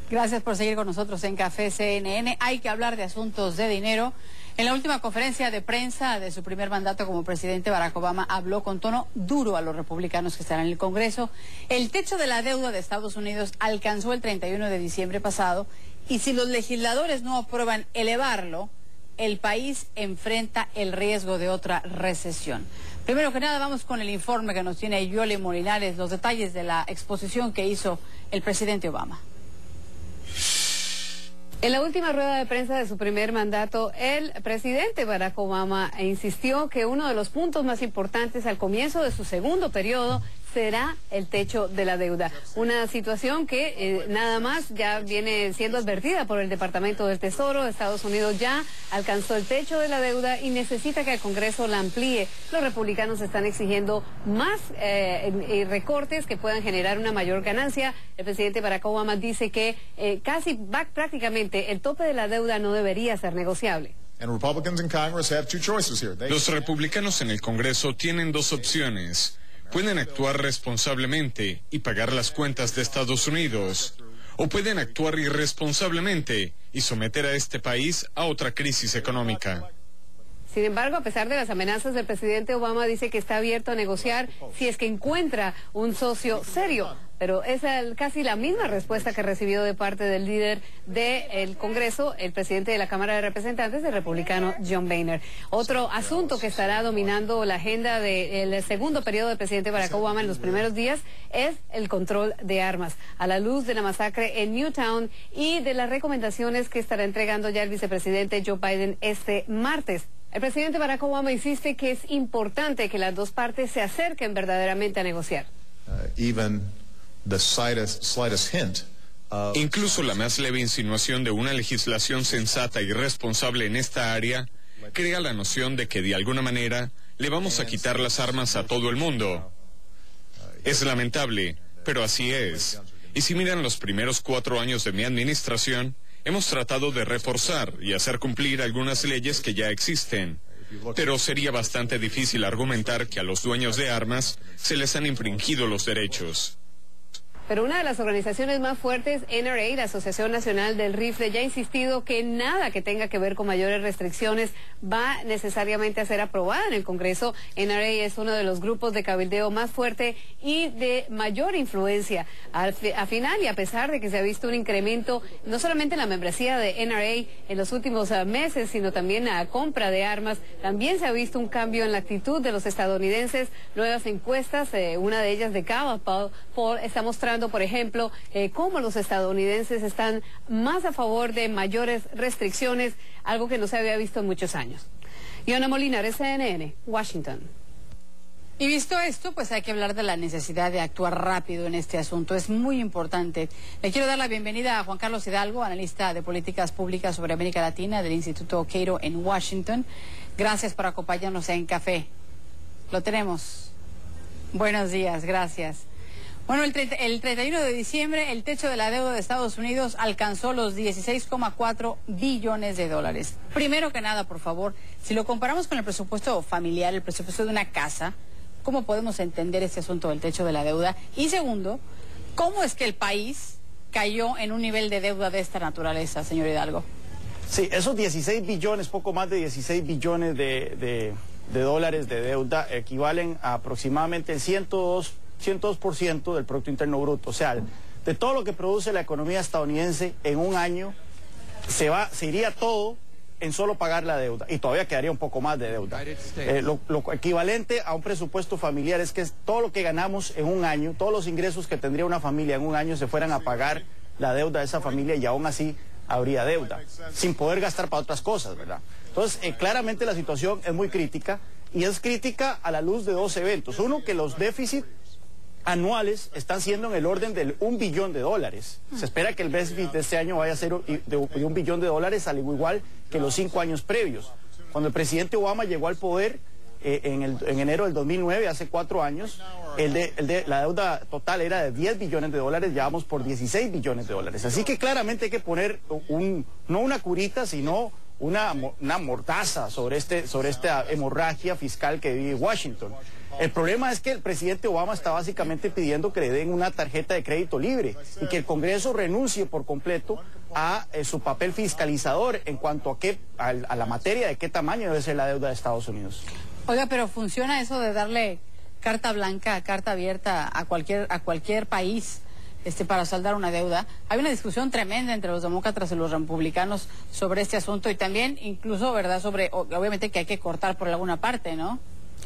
Gracias por seguir con nosotros en Café CNN. Hay que hablar de asuntos de dinero. En la última conferencia de prensa de su primer mandato como presidente, Barack Obama habló con tono duro a los republicanos que están en el Congreso. El techo de la deuda de Estados Unidos alcanzó el 31 de diciembre pasado y si los legisladores no aprueban elevarlo, el país enfrenta el riesgo de otra recesión. Primero que nada, vamos con el informe que nos tiene Yoli Molinares, los detalles de la exposición que hizo el presidente Obama. En la última rueda de prensa de su primer mandato, el presidente Barack Obama insistió que uno de los puntos más importantes al comienzo de su segundo periodo será el techo de la deuda. Una situación que nada más ya viene siendo advertida por el Departamento del Tesoro. Estados Unidos ya alcanzó el techo de la deuda y necesita que el Congreso la amplíe. Los republicanos están exigiendo más recortes que puedan generar una mayor ganancia. El presidente Barack Obama dice que prácticamente el tope de la deuda no debería ser negociable. Los republicanos en el Congreso tienen dos opciones. Pueden actuar responsablemente y pagar las cuentas de Estados Unidos, o pueden actuar irresponsablemente y someter a este país a otra crisis económica. Sin embargo, a pesar de las amenazas del presidente Obama, dice que está abierto a negociar si es que encuentra un socio serio. Pero es casi la misma respuesta que recibió de parte del líder del Congreso, el presidente de la Cámara de Representantes, el republicano John Boehner. Otro asunto que estará dominando la agenda del segundo periodo del presidente Barack Obama en los primeros días es el control de armas. A la luz de la masacre en Newtown y de las recomendaciones que estará entregando ya el vicepresidente Joe Biden este martes. El presidente Barack Obama insiste que es importante que las dos partes se acerquen verdaderamente a negociar. Incluso la más leve insinuación de una legislación sensata y responsable en esta área crea la noción de que de alguna manera le vamos a quitar las armas a todo el mundo. Es lamentable, pero así es. Y si miran los primeros 4 años de mi administración, hemos tratado de reforzar y hacer cumplir algunas leyes que ya existen. Pero sería bastante difícil argumentar que a los dueños de armas se les han infringido los derechos. Pero una de las organizaciones más fuertes, NRA, la Asociación Nacional del Rifle, ya ha insistido que nada que tenga que ver con mayores restricciones va necesariamente a ser aprobada en el Congreso. NRA es uno de los grupos de cabildeo más fuerte y de mayor influencia. Al final, y a pesar de que se ha visto un incremento, no solamente en la membresía de NRA en los últimos meses, sino también en la compra de armas, también se ha visto un cambio en la actitud de los estadounidenses. Nuevas encuestas, una de ellas de Gallup Poll, está mostrando, por ejemplo, cómo los estadounidenses están más a favor de mayores restricciones, algo que no se había visto en muchos años. Yoli Molinares, CNN, Washington. Y visto esto, pues hay que hablar de la necesidad de actuar rápido en este asunto. Es muy importante. Le quiero dar la bienvenida a Juan Carlos Hidalgo, analista de políticas públicas sobre América Latina del Instituto Cato en Washington. Gracias por acompañarnos en Café. Lo tenemos. Buenos días, gracias. Bueno, el 31 de diciembre el techo de la deuda de Estados Unidos alcanzó los 16,4 billones de dólares. Primero que nada, por favor, si lo comparamos con el presupuesto familiar, el presupuesto de una casa, ¿cómo podemos entender este asunto del techo de la deuda? Y segundo, ¿cómo es que el país cayó en un nivel de deuda de esta naturaleza, señor Hidalgo? Sí, esos 16 billones, poco más de 16 billones de dólares de deuda equivalen a aproximadamente el 102% del Producto Interno Bruto. O sea, de todo lo que produce la economía estadounidense en un año, se iría todo en solo pagar la deuda. Y todavía quedaría un poco más de deuda. Lo equivalente a un presupuesto familiar es que todo lo que ganamos en un año, todos los ingresos que tendría una familia en un año se fueran a pagar la deuda de esa familia y aún así habría deuda, sin poder gastar para otras cosas, ¿verdad? Entonces, claramente la situación es muy crítica y es crítica a la luz de dos eventos. Uno, que los déficits anuales están siendo en el orden del $1 billón. Se espera que el déficit de este año vaya a ser de $1 billón, al igual que los 5 años previos. Cuando el presidente Obama llegó al poder en enero del 2009, hace 4 años, la deuda total era de $10 billones, ya vamos por $16 billones. Así que claramente hay que poner no una curita, sino una mordaza sobre esta hemorragia fiscal que vive Washington. El problema es que el presidente Obama está básicamente pidiendo que le den una tarjeta de crédito libre y que el Congreso renuncie por completo a su papel fiscalizador en cuanto a la materia de qué tamaño debe ser la deuda de Estados Unidos. Oiga, pero ¿funciona eso de darle carta blanca, carta abierta a cualquier país para saldar una deuda? Hay una discusión tremenda entre los demócratas y los republicanos sobre este asunto y también incluso, ¿verdad?, sobre, obviamente, que hay que cortar por alguna parte, ¿no?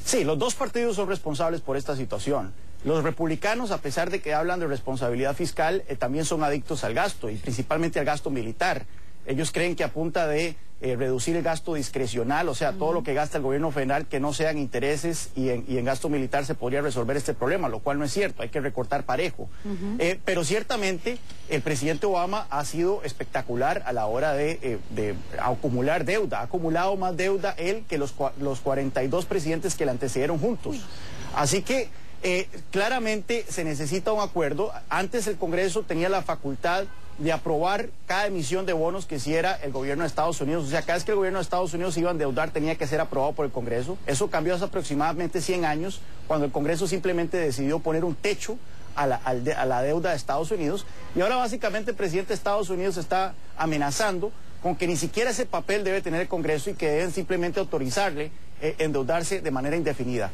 Sí, los dos partidos son responsables por esta situación. Los republicanos, a pesar de que hablan de responsabilidad fiscal, también son adictos al gasto y principalmente al gasto militar. Ellos creen que a punta de reducir el gasto discrecional, o sea, todo lo que gasta el gobierno federal, que no sean intereses y en gasto militar se podría resolver este problema, lo cual no es cierto, hay que recortar parejo. Pero ciertamente el presidente Obama ha sido espectacular a la hora de acumular deuda. Ha acumulado más deuda él que los 42 presidentes que le antecedieron juntos. Así que claramente se necesita un acuerdo. Antes el Congreso tenía la facultad de aprobar cada emisión de bonos que hiciera el gobierno de Estados Unidos. O sea, cada vez que el gobierno de Estados Unidos iba a endeudar tenía que ser aprobado por el Congreso. Eso cambió hace aproximadamente 100 años, cuando el Congreso simplemente decidió poner un techo a la deuda de Estados Unidos. Y ahora básicamente el presidente de Estados Unidos está amenazando con que ni siquiera ese papel debe tener el Congreso y que deben simplemente autorizarle endeudarse de manera indefinida.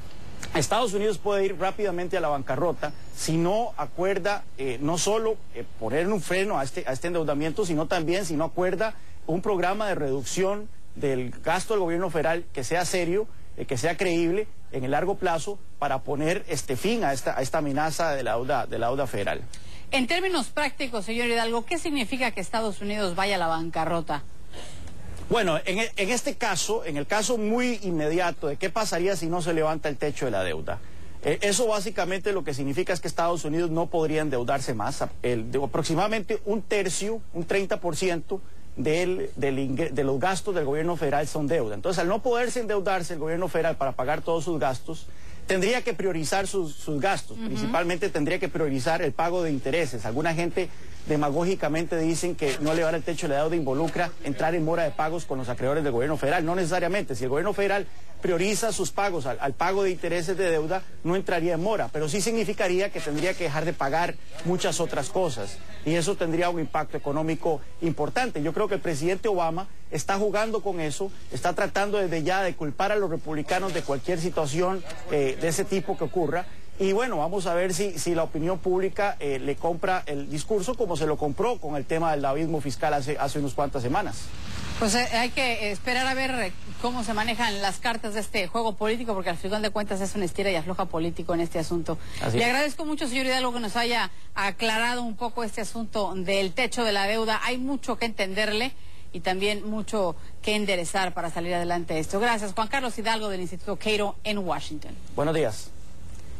Estados Unidos puede ir rápidamente a la bancarrota si no acuerda no solo poner un freno a este endeudamiento, sino también si no acuerda un programa de reducción del gasto del gobierno federal que sea serio, que sea creíble en el largo plazo para poner fin a esta amenaza de la deuda federal. En términos prácticos, señor Hidalgo, ¿qué significa que Estados Unidos vaya a la bancarrota? Bueno, en este caso, en el caso muy inmediato de qué pasaría si no se levanta el techo de la deuda, eso básicamente lo que significa es que Estados Unidos no podría endeudarse más. Aproximadamente un tercio, un 30% de los gastos del gobierno federal son deuda. Entonces, al no poderse endeudarse el gobierno federal para pagar todos sus gastos, tendría que priorizar sus gastos. Principalmente tendría que priorizar el pago de intereses. Alguna gente demagógicamente dicen que no elevar el techo de la deuda involucra entrar en mora de pagos con los acreedores del gobierno federal. No necesariamente. Si el gobierno federal prioriza sus pagos al pago de intereses de deuda, no entraría en mora, pero sí significaría que tendría que dejar de pagar muchas otras cosas y eso tendría un impacto económico importante. Yo creo que el presidente Obama está jugando con eso, está tratando desde ya de culpar a los republicanos de cualquier situación de ese tipo que ocurra. Y bueno, vamos a ver si la opinión pública le compra el discurso como se lo compró con el tema del abismo fiscal hace unas cuantas semanas. Pues hay que esperar a ver cómo se manejan las cartas de este juego político, porque al final de cuentas es un estira y afloja político en este asunto. Le agradezco mucho, señor Hidalgo, que nos haya aclarado un poco este asunto del techo de la deuda. Hay mucho que entenderle y también mucho que enderezar para salir adelante de esto. Gracias, Juan Carlos Hidalgo, del Instituto Cato en Washington. Buenos días.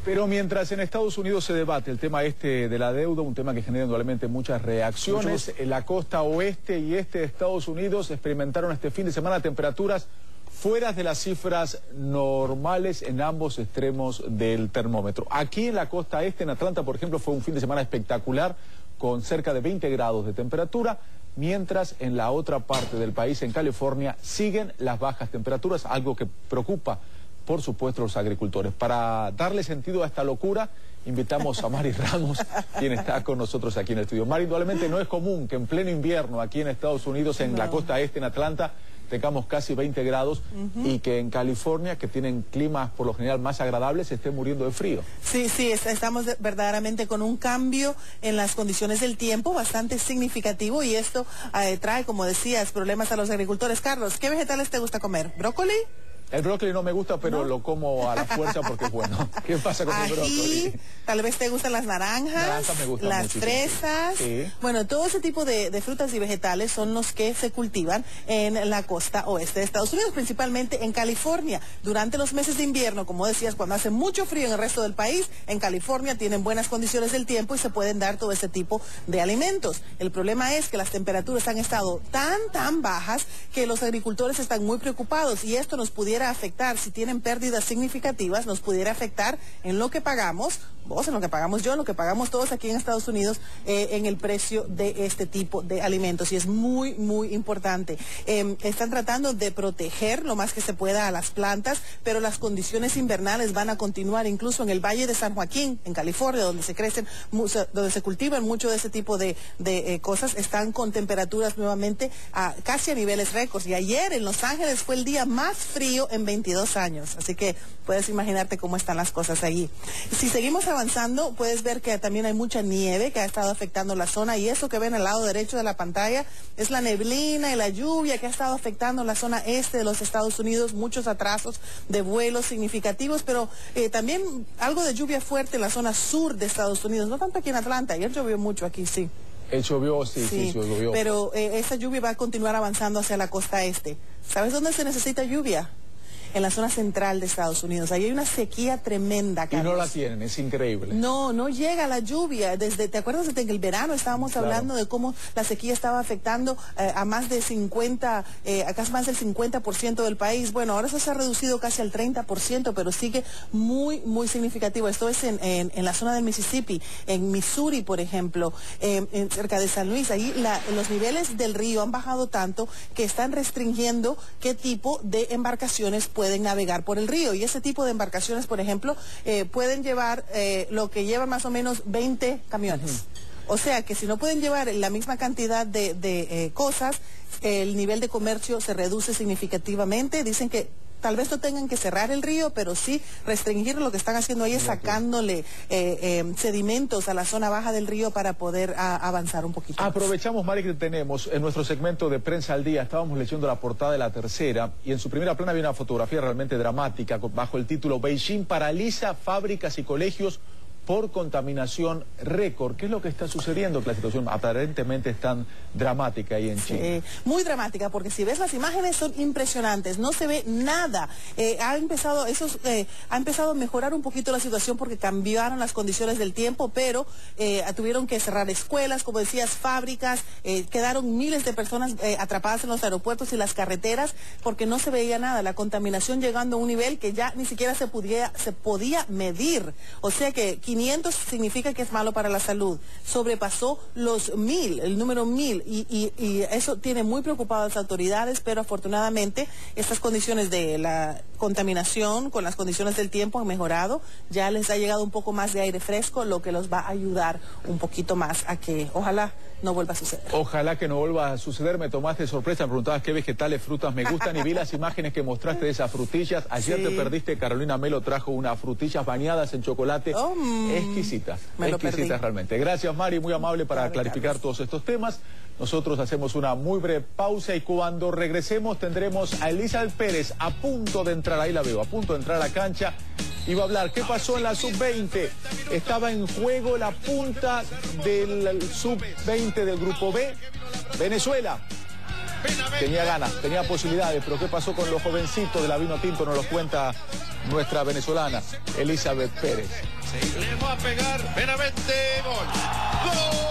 Pero mientras en Estados Unidos se debate el tema de la deuda, un tema que genera indudablemente muchas reacciones, en la costa oeste y este de Estados Unidos experimentaron este fin de semana temperaturas fuera de las cifras normales en ambos extremos del termómetro. Aquí en la costa este, en Atlanta, por ejemplo, fue un fin de semana espectacular con cerca de 20 grados de temperatura, mientras en la otra parte del país, en California, siguen las bajas temperaturas, algo que preocupa, por supuesto, a los agricultores. Para darle sentido a esta locura, invitamos a Mari Ramos, quien está con nosotros aquí en el estudio. Mari, indudablemente no es común que en pleno invierno aquí en Estados Unidos, en la costa este, en Atlanta, tengamos casi 20 grados y que en California, que tienen climas por lo general más agradables, se esté muriendo de frío. Sí, estamos verdaderamente con un cambio en las condiciones del tiempo bastante significativo y esto trae, como decías, problemas a los agricultores. Carlos, ¿qué vegetales te gusta comer? ¿Brócoli? El brócoli no me gusta, pero lo como a la fuerza porque es bueno. ¿Qué pasa con el brócoli? Tal vez te gustan las naranjas, las muchísimo. Fresas. Sí. Bueno, todo ese tipo de frutas y vegetales son los que se cultivan en la costa oeste de Estados Unidos, principalmente en California. Durante los meses de invierno, como decías, cuando hace mucho frío en el resto del país, en California tienen buenas condiciones del tiempo y se pueden dar todo ese tipo de alimentos. El problema es que las temperaturas han estado tan bajas que los agricultores están muy preocupados y esto nos pudiera pudiera afectar, si tienen pérdidas significativas, nos pudiera afectar en lo que pagamos, vos, en lo que pagamos yo, en lo que pagamos todos aquí en Estados Unidos, en el precio de este tipo de alimentos. Y es muy, muy importante. Están tratando de proteger lo más que se pueda a las plantas, pero las condiciones invernales van a continuar, incluso en el Valle de San Joaquín, en California, donde se crecen, donde se cultivan mucho de ese tipo de cosas, están con temperaturas nuevamente casi a niveles récords. Y ayer en Los Ángeles fue el día más frío en 22 años. Así que puedes imaginarte cómo están las cosas allí. Si seguimos avanzando, puedes ver que también hay mucha nieve que ha estado afectando la zona, y eso que ven al lado derecho de la pantalla es la neblina y la lluvia que ha estado afectando la zona este de los Estados Unidos, muchos atrasos de vuelos significativos, pero también algo de lluvia fuerte en la zona sur de Estados Unidos, no tanto aquí en Atlanta. Ayer llovió mucho aquí, sí. Llovió, sí, llovió. Pero esa lluvia va a continuar avanzando hacia la costa este. ¿Sabes dónde se necesita lluvia? En la zona central de Estados Unidos. Ahí hay una sequía tremenda, Carlos. Y no la tienen, es increíble. No llega la lluvia. ¿Te acuerdas de que en el verano estábamos hablando de cómo la sequía estaba afectando a más de 50, a casi más del 50% del país? Bueno, ahora eso se ha reducido casi al 30%, pero sigue muy, muy significativo. Esto es en la zona del Mississippi, en Missouri, por ejemplo, cerca de San Luis. Ahí los niveles del río han bajado tanto que están restringiendo qué tipo de embarcaciones pueden navegar por el río, y ese tipo de embarcaciones, por ejemplo, pueden llevar lo que llevan más o menos 20 camiones. O sea que si no pueden llevar la misma cantidad de cosas, el nivel de comercio se reduce significativamente. Dicen que tal vez no tengan que cerrar el río, pero sí restringirlo. Lo que están haciendo ahí es sacándole sedimentos a la zona baja del río para poder avanzar un poquito. Aprovechamos, Mari, que tenemos en nuestro segmento de Prensa al Día. Estábamos leyendo la portada de La Tercera y en su primera plana había una fotografía realmente dramática bajo el título: Beijing paraliza fábricas y colegios por contaminación récord. ¿Qué es lo que está sucediendo? Que la situación aparentemente es tan dramática ahí en China. Muy dramática, porque si ves las imágenes son impresionantes, no se ve nada. Ha empezado a mejorar un poquito la situación porque cambiaron las condiciones del tiempo, pero tuvieron que cerrar escuelas, como decías, fábricas, quedaron miles de personas atrapadas en los aeropuertos y las carreteras porque no se veía nada. La contaminación llegando a un nivel que ya ni siquiera se podía medir. O sea que 500 significa que es malo para la salud. Sobrepasó los 1000, el número 1000, y eso tiene muy preocupadas a las autoridades, pero afortunadamente estas condiciones de la contaminación con las condiciones del tiempo han mejorado. Ya les ha llegado un poco más de aire fresco, lo que los va a ayudar un poquito más a que ojalá no vuelva a suceder. Ojalá que no vuelva a suceder. Me tomaste de sorpresa, me preguntabas qué vegetales, frutas me gustan y vi las imágenes que mostraste de esas frutillas. Ayer te perdiste, Carolina Melo trajo unas frutillas bañadas en chocolate exquisitas, exquisitas realmente. Gracias, Mari, muy amable para clarificar todos estos temas. Nosotros hacemos una muy breve pausa y cuando regresemos tendremos a Elizabeth Pérez a punto de entrar, ahí la veo, a punto de entrar a la cancha. Iba a hablar, ¿qué pasó en la sub-20? Estaba en juego la punta del sub-20 del grupo B, Venezuela. Tenía ganas, tenía posibilidades, pero ¿qué pasó con los jovencitos de la Vino Tinto? Nos lo cuenta nuestra venezolana, Elizabeth Pérez. Le va a pegar Benavente, gol. ¡Gol!